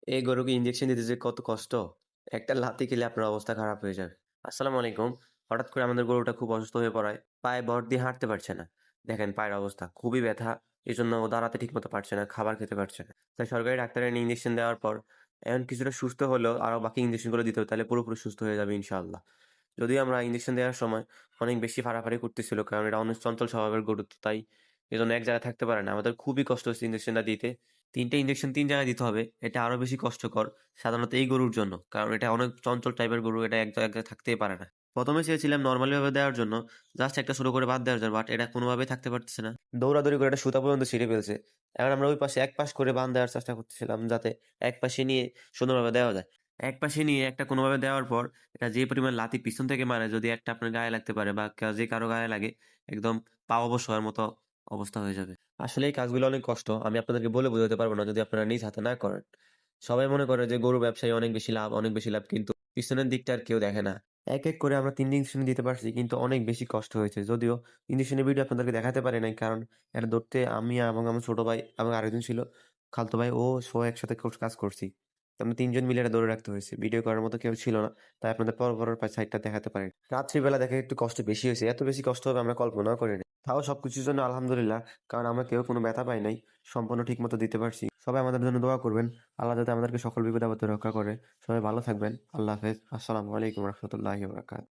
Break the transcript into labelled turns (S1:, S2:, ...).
S1: এই গরুকে ইনজেকশন দিতে যে কত কষ্ট! একটা লাথি খেলে আপনার অবস্থা খারাপ হয়ে যাবে। আসসালামু আলাইকুম। হঠাৎ করে আমাদের গরুটা খুব অসুস্থ হয়ে পড়ায় পায়ে ভর দিয়ে হাঁটতে পারছে না। দেখেন পায়ের অবস্থা খুবই ব্যথা। এজন্য ও দাঁড়াতে ঠিকমতো পারছে না, খাবার খেতে পারছে না। তাই সরকারি ডাক্তার এনে ইনজেকশন দেওয়ার পর এখন কিছুটা সুস্থ হলেও আরো বাকি ইনজেকশনগুলো দিতে হবে, তাহলে পুরোপুরি সুস্থ হয়ে যাবে ইনশাআল্লাহ। যদিও আমরা ইনজেকশন দেওয়ার সময় অনেক বেশি ফাড়াফাড়ি করতেছিল, কারণ এটা অনেক চঞ্চল স্বভাবের গরু, তো তাই এজন্য এক জায়গায় থাকতে পারে না। আমাদের খুবই কষ্ট হচ্ছে ইনজেকশনটা দিতে। ৩ টে ইনজেকশন ৩ জায়গায় দিতে হবে। এটা আরো বেশি কষ্টকর সাধারণত এই গরুর জন্য। কারণ এটা অনেক চঞ্চল টাইপের গরু, এটা এক জায়গায় থাকতেই পারে না। ১ম এ চেয়েছিলাম নরমালি ভাবে দেওয়ার জন্য, জাস্ট একটা ছোট করে বাঁধ দেওয়ার জন্য, বাট এটা কোনোভাবেই থাকতে পারতেছে না। দৌড়াদৌড়ি করে একটা সুতা পর্যন্ত ছিঁড়ে ফেলছে। এখন আমরা ওই পাশে এক পাশ করে বাঁধ দেওয়ার চেষ্টা করতেছিলাম, যাতে এক পাশে নিয়ে সুন্দরভাবে দেওয়া যায়। এক পাশে নিয়ে একটা কোনোভাবে দেওয়ার পর এটা যে পরিমাণ লাথি পিছন থেকে মারে, যদি একটা আপনার গায়ে লাগতে পারে বা যে কারো গায়ে লাগে, একদম পা অবশ হওয়ার মতো অবস্থা হয়ে যাবে। আসলে এই কাজগুলো অনেক কষ্ট। আমি আপনাদেরকে বলে বোঝাতে পারব না যদি আপনারা নিজ হাতে না করেন। সবাই মনে করে যে গরু ব্যবসায় অনেক বেশি লাভ, অনেক বেশি লাভ, কিন্তু পিছনের দিকটা আর কেউ দেখে না। এক, এক করে আমরা ৩ ইনজেকশন দিতে পারছি, কিন্তু অনেক বেশি কষ্ট হয়েছে। যদিও ইনজেকশনের ভিডিও আপনাদেরকে দেখাতে পারি নাই, কারণ এটা ধরতে আমি এবং আমার ছোট ভাই এবং আরেকজন ছিল খালাতো ভাই, ও সহ একসাথে কাজ করছি। তো আমরা ৩ জন মিলে এটা ধরে রাখতে হয়েছে। ভিডিও করার মতো কেউ ছিল না। তাই আপনাদের পরের সাইডটা দেখাতে পারি। রাত্রিবেলা দেখে একটু কষ্ট বেশি হয়েছে। এত বেশি কষ্ট হবে আমরা কল্পনাও করিনি। তাও সবকিছুর জন্য আলহামদুলিল্লাহ। কারণ আমরা কেউ কোনো ব্যথা পাই নাই। সম্পূর্ণ ঠিকমতো দিতে পারছি। সবাই আমাদের জন্য দোয়া করবেন। আল্লাহ যাতে আমাদেরকে সকল বিপদ আপদ থেকে রক্ষা করে। সবাই ভালো থাকবেন। আল্লাহ হাফেজ। আসসালামু আলাইকুম ওয়া রাহমাতুল্লাহি ওয়া বারাকাতুহু।